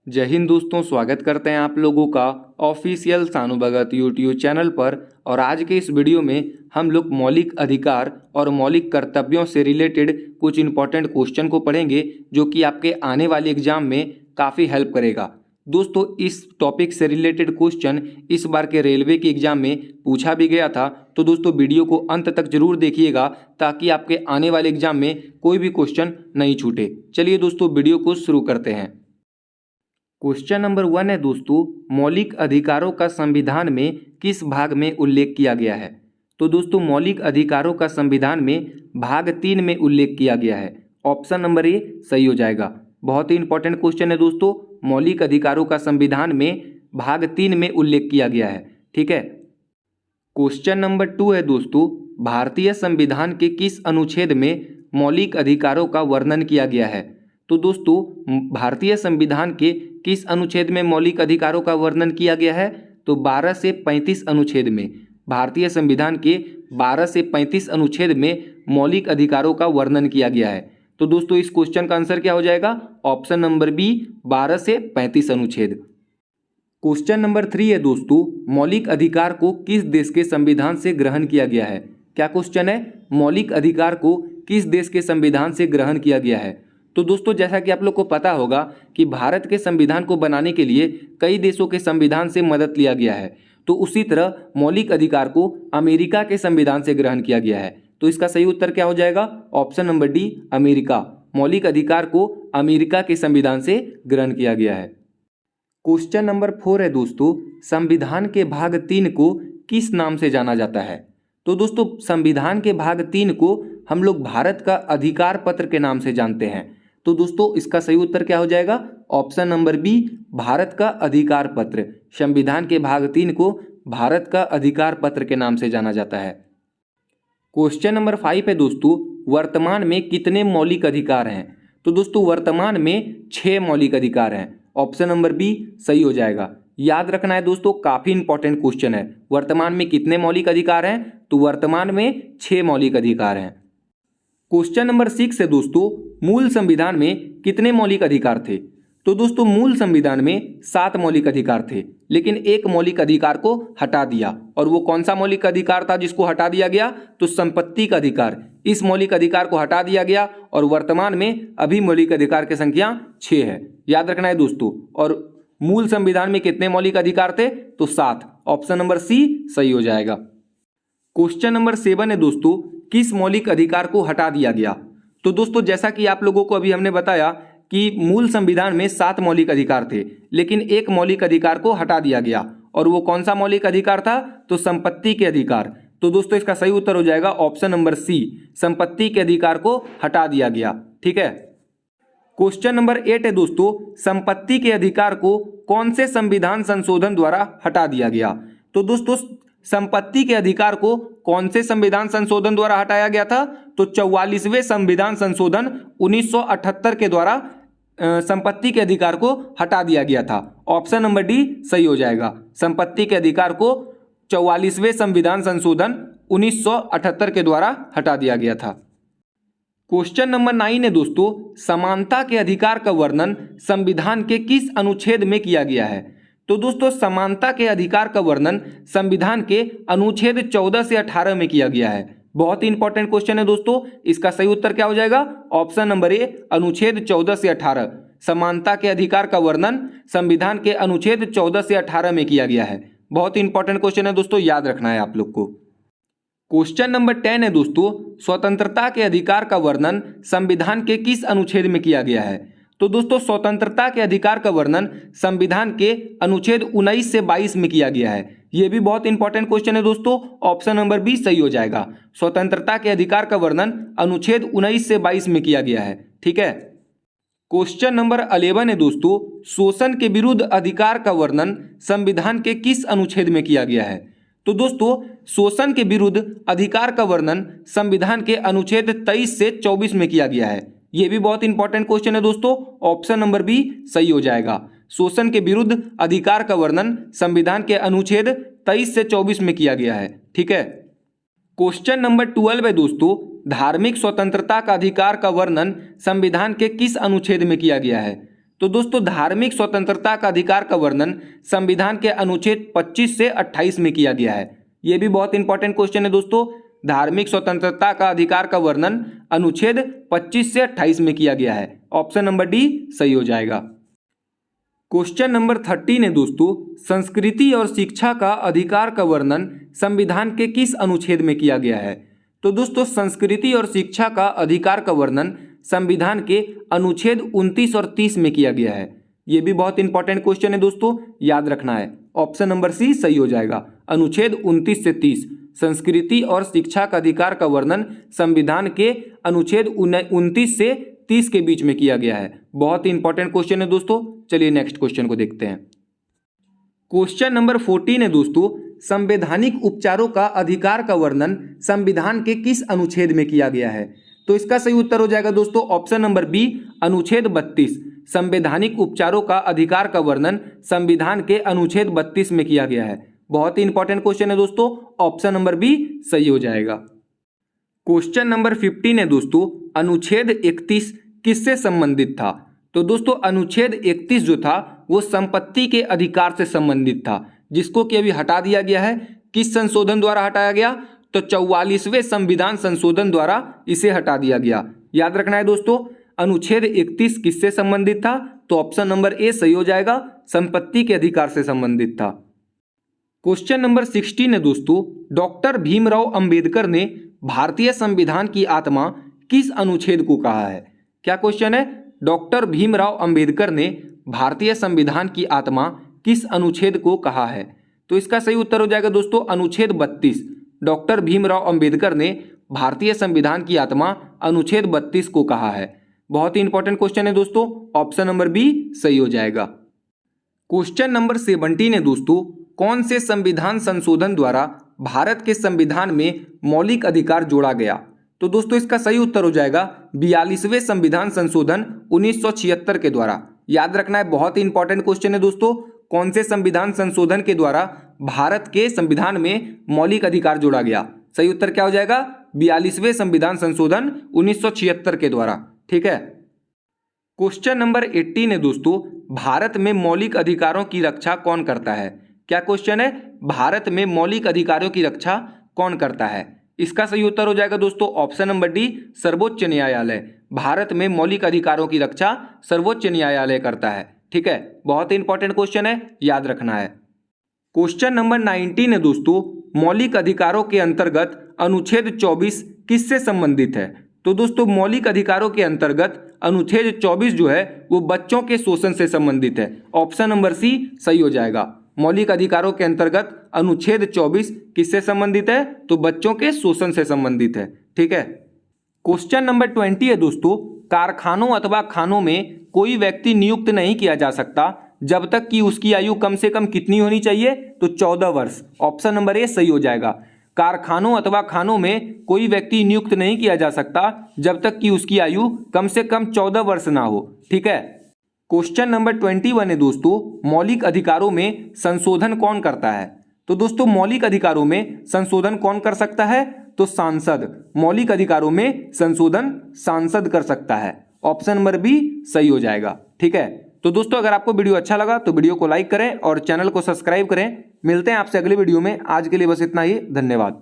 जय हिंद दोस्तों, स्वागत करते हैं आप लोगों का ऑफिशियल सानू भगत यूट्यूब चैनल पर। और आज के इस वीडियो में हम लोग मौलिक अधिकार और मौलिक कर्तव्यों से रिलेटेड कुछ इंपॉर्टेंट क्वेश्चन को पढ़ेंगे जो कि आपके आने वाले एग्जाम में काफ़ी हेल्प करेगा। दोस्तों, इस टॉपिक से रिलेटेड क्वेश्चन इस बार के रेलवे के एग्जाम में पूछा भी गया था, तो दोस्तों वीडियो को अंत तक जरूर देखिएगा ताकि आपके आने वाले एग्जाम में कोई भी क्वेश्चन नहीं छूटे। चलिए दोस्तों, वीडियो को शुरू करते हैं। क्वेश्चन नंबर 1 है दोस्तों, मौलिक अधिकारों का संविधान में किस भाग में उल्लेख किया गया है? तो दोस्तों, मौलिक अधिकारों का संविधान में भाग 3 में उल्लेख किया गया है। ऑप्शन नंबर ए सही हो जाएगा। बहुत ही इंपॉर्टेंट क्वेश्चन है दोस्तों, मौलिक अधिकारों का संविधान में भाग 3 में उल्लेख किया गया है। ठीक है। क्वेश्चन नंबर 2 है दोस्तों, भारतीय संविधान के किस अनुच्छेद में मौलिक अधिकारों का वर्णन किया गया है? तो दोस्तों, भारतीय संविधान के किस अनुच्छेद में मौलिक अधिकारों का वर्णन किया गया है? तो 12 से 35 अनुच्छेद में, भारतीय संविधान के 12 से 35 अनुच्छेद में मौलिक अधिकारों का वर्णन किया गया है। तो दोस्तों, इस क्वेश्चन का आंसर क्या हो जाएगा? ऑप्शन नंबर बी, 12 से 35 अनुच्छेद। क्वेश्चन नंबर 3 है दोस्तों, मौलिक अधिकार को किस देश के संविधान से ग्रहण किया गया है? क्या क्वेश्चन है? मौलिक अधिकार को किस देश के संविधान से ग्रहण किया गया है? तो दोस्तों, जैसा कि आप लोग को पता होगा कि भारत के संविधान को बनाने के लिए कई देशों के संविधान से मदद लिया गया है, तो उसी तरह मौलिक अधिकार को अमेरिका के संविधान से ग्रहण किया गया है। तो इसका सही उत्तर क्या हो जाएगा? Option number D, America. मौलिक अधिकार को अमेरिका के संविधान से ग्रहण किया गया है। क्वेश्चन नंबर 4 है दोस्तों, संविधान के भाग 3 को किस नाम से जाना जाता है? तो दोस्तों, संविधान के भाग 3 को हम लोग भारत का अधिकार पत्र के नाम से जानते हैं। तो दोस्तों, इसका सही उत्तर क्या हो जाएगा? ऑप्शन नंबर बी, भारत का अधिकार पत्र। संविधान के भाग 3 को भारत का अधिकार पत्र के नाम से जाना जाता है। क्वेश्चन नंबर 5 है दोस्तों, वर्तमान में कितने मौलिक अधिकार हैं? तो दोस्तों, वर्तमान में 6 मौलिक अधिकार हैं। ऑप्शन नंबर बी सही हो जाएगा। याद रखना है दोस्तों, काफी इंपॉर्टेंट क्वेश्चन है। वर्तमान में कितने मौलिक अधिकार हैं? तो वर्तमान में 6 मौलिक अधिकार हैं। क्वेश्चन नंबर 6 है दोस्तों, मूल संविधान में कितने मौलिक अधिकार थे? तो दोस्तों, मूल संविधान में 7 मौलिक अधिकार थे, लेकिन एक मौलिक अधिकार को हटा दिया। और वो कौन सा मौलिक अधिकार था जिसको हटा दिया गया? तो संपत्ति का अधिकार। इस मौलिक अधिकार को हटा दिया गया और वर्तमान में अभी मौलिक अधिकार की संख्या 6 है। याद रखना है दोस्तों। और मूल संविधान में कितने मौलिक अधिकार थे? तो 7। ऑप्शन नंबर सी सही हो जाएगा। क्वेश्चन नंबर 7 है दोस्तों, किस मौलिक अधिकार को हटा दिया गया? तो दोस्तों, जैसा कि आप लोगों को अभी हमने बताया कि मूल संविधान में 7 मौलिक अधिकार थे, लेकिन एक मौलिक अधिकार को हटा दिया गया। और वो कौन सा मौलिक अधिकार था? तो संपत्ति के अधिकार। तो दोस्तों, इसका सही उत्तर हो जाएगा ऑप्शन नंबर सी, संपत्ति के अधिकार को हटा दिया गया। ठीक है। क्वेश्चन नंबर 8 है दोस्तों, संपत्ति के अधिकार को कौन से संविधान संशोधन द्वारा हटा दिया गया? तो दोस्तों, संपत्ति के अधिकार को कौन से संविधान संशोधन द्वारा हटाया गया था? तो 44वें संविधान संशोधन 1978 के द्वारा संपत्ति के अधिकार को हटा दिया गया था। ऑप्शन नंबर डी सही हो जाएगा। संपत्ति के अधिकार को 44वें संविधान संशोधन 1978 के द्वारा हटा दिया गया था। क्वेश्चन नंबर 9 है दोस्तों, समानता के अधिकार का वर्णन संविधान के किस अनुच्छेद में किया गया है? तो दोस्तों, समानता के अधिकार का वर्णन संविधान के अनुच्छेद 14 से 18 में किया गया है। बहुत ही इंपॉर्टेंट क्वेश्चन है दोस्तों। इसका सही उत्तर क्या हो जाएगा? ऑप्शन नंबर ए, अनुच्छेद 14 से 18। समानता के अधिकार का वर्णन संविधान के अनुच्छेद 14 से 18 में किया गया है। बहुत ही इंपॉर्टेंट क्वेश्चन है दोस्तों, याद रखना है आप लोग को। क्वेश्चन नंबर 10 है दोस्तों, स्वतंत्रता के अधिकार का वर्णन संविधान के किस अनुच्छेद में किया गया है? तो दोस्तों, स्वतंत्रता के अधिकार का वर्णन संविधान के अनुच्छेद 19 से 22 में किया गया है। यह भी बहुत इंपॉर्टेंट क्वेश्चन है दोस्तों। ऑप्शन नंबर बी सही हो जाएगा। स्वतंत्रता के अधिकार का वर्णन अनुच्छेद 19 से 22 में किया गया है। ठीक है। क्वेश्चन नंबर 11 है दोस्तों, शोषण के विरुद्ध अधिकार का वर्णन संविधान के किस अनुच्छेद में किया गया है? तो दोस्तों, शोषण के विरुद्ध अधिकार का वर्णन संविधान के अनुच्छेद 23 से 24 में किया गया है। यह भी बहुत इंपॉर्टेंट क्वेश्चन है दोस्तों। ऑप्शन नंबर बी सही हो जाएगा। शोषण के विरुद्ध अधिकार का वर्णन संविधान के अनुच्छेद 23 से 24 में किया गया है। ठीक है। क्वेश्चन नंबर 12 है दोस्तों, धार्मिक स्वतंत्रता का अधिकार का वर्णन संविधान के किस अनुच्छेद में किया गया है? तो दोस्तों धार्मिक स्वतंत्रता का अधिकार का वर्णन संविधान के अनुच्छेद 25 से 28 में किया गया है। यह भी बहुत इंपॉर्टेंट क्वेश्चन है दोस्तों। धार्मिक स्वतंत्रता का अधिकार का वर्णन अनुच्छेद 25 से 28 में किया गया है। ऑप्शन नंबर डी सही हो जाएगा। क्वेश्चन नंबर 13 है दोस्तों, संस्कृति और शिक्षा का अधिकार का वर्णन संविधान के किस अनुच्छेद में किया गया है? तो दोस्तों संस्कृति और शिक्षा का अधिकार का वर्णन संविधान के अनुच्छेद 29 और 30 में किया गया है। यह भी बहुत इंपॉर्टेंट क्वेश्चन है दोस्तों, याद रखना है। ऑप्शन नंबर सी सही हो जाएगा। अनुच्छेद 29 से 30 संस्कृति और शिक्षा का अधिकार का वर्णन संविधान के अनुच्छेद 29 से 30 के बीच में किया गया है। बहुत ही इंपॉर्टेंट क्वेश्चन है दोस्तों। चलिए नेक्स्ट क्वेश्चन को देखते हैं। क्वेश्चन नंबर 14 है दोस्तों, संवैधानिक उपचारों का अधिकार का वर्णन संविधान के किस अनुच्छेद में किया गया है? तो इसका सही उत्तर हो जाएगा दोस्तों ऑप्शन नंबर बी, अनुच्छेद 32। संवैधानिक उपचारों का अधिकार का वर्णन संविधान के अनुच्छेद 32 में किया गया है। बहुत ही इंपॉर्टेंट क्वेश्चन है दोस्तों, ऑप्शन नंबर बी सही हो जाएगा। क्वेश्चन नंबर 15 है दोस्तों, अनुच्छेद 31 किससे संबंधित था? तो दोस्तों अनुच्छेद 31 जो था वो संपत्ति के अधिकार से संबंधित था, जिसको कि अभी हटा दिया गया है। किस संशोधन द्वारा हटाया गया? तो 44वें संविधान संशोधन द्वारा इसे हटा दिया गया। याद रखना है दोस्तों, अनुच्छेद 31 किससे संबंधित था? तो ऑप्शन नंबर ए सही हो जाएगा, संपत्ति के अधिकार से संबंधित था। क्वेश्चन नंबर 16 है दोस्तों, डॉक्टर भीमराव अंबेडकर ने भारतीय संविधान की आत्मा किस अनुच्छेद को कहा है? क्या क्वेश्चन है? डॉक्टर भीमराव अंबेडकर ने भारतीय संविधान की आत्मा किस अनुच्छेद को कहा है? तो इसका सही उत्तर हो जाएगा दोस्तों अनुच्छेद 32। डॉक्टर भीमराव अंबेडकर ने भारतीय संविधान की आत्मा अनुच्छेद 32 को कहा है। बहुत ही इंपॉर्टेंट क्वेश्चन है दोस्तों, ऑप्शन नंबर बी सही हो जाएगा। क्वेश्चन नंबर 17 है दोस्तों, कौन से संविधान संशोधन द्वारा भारत के संविधान में मौलिक अधिकार जोड़ा गया? तो दोस्तों इसका सही उत्तर हो जाएगा 42वें संविधान संशोधन 1976 के द्वारा। याद रखना है, बहुत ही इंपॉर्टेंट क्वेश्चन है दोस्तों, कौन से संविधान संशोधन के द्वारा भारत के संविधान में मौलिक अधिकार जोड़ा गया? सही उत्तर क्या हो जाएगा? 42वें संविधान संशोधन 1976 के द्वारा। ठीक है। क्वेश्चन नंबर 18 है दोस्तों, भारत में मौलिक अधिकारों की रक्षा कौन करता है? क्या क्वेश्चन है? भारत में मौलिक अधिकारों की रक्षा कौन करता है? इसका सही उत्तर हो जाएगा दोस्तों ऑप्शन नंबर डी, सर्वोच्च न्यायालय। भारत में मौलिक अधिकारों की रक्षा सर्वोच्च न्यायालय करता है। ठीक है, बहुत ही इंपॉर्टेंट क्वेश्चन है, याद रखना है। क्वेश्चन नंबर 19 है दोस्तों, मौलिक अधिकारों के अंतर्गत अनुच्छेद 24 किससे संबंधित है? तो दोस्तों मौलिक अधिकारों के अंतर्गत अनुच्छेद 24 जो है वो बच्चों के शोषण से संबंधित है। ऑप्शन नंबर सी सही हो जाएगा। मौलिक अधिकारों के अंतर्गत अनुच्छेद 24 किससे संबंधित है? तो बच्चों के शोषण से संबंधित है। ठीक है। क्वेश्चन नंबर 20 है दोस्तों, कारखानों अथवा खानों में कोई व्यक्ति नियुक्त नहीं किया जा सकता जब तक कि उसकी आयु कम से कम कितनी होनी चाहिए? तो 14 वर्ष। ऑप्शन नंबर ए सही हो जाएगा। कारखानों अथवा खानों में कोई व्यक्ति नियुक्त नहीं किया जा सकता जब तक कि उसकी आयु कम से कम 14 वर्ष ना हो। ठीक है। क्वेश्चन नंबर 21 है दोस्तों, मौलिक अधिकारों में संशोधन कौन करता है? तो दोस्तों मौलिक अधिकारों में संशोधन कौन कर सकता है? तो सांसद। मौलिक अधिकारों में संशोधन सांसद कर सकता है। ऑप्शन नंबर बी सही हो जाएगा। ठीक है। तो दोस्तों अगर आपको वीडियो अच्छा लगा तो वीडियो को लाइक करें और चैनल को सब्सक्राइब करें। मिलते हैं आपसे अगले वीडियो में। आज के लिए बस इतना ही, धन्यवाद।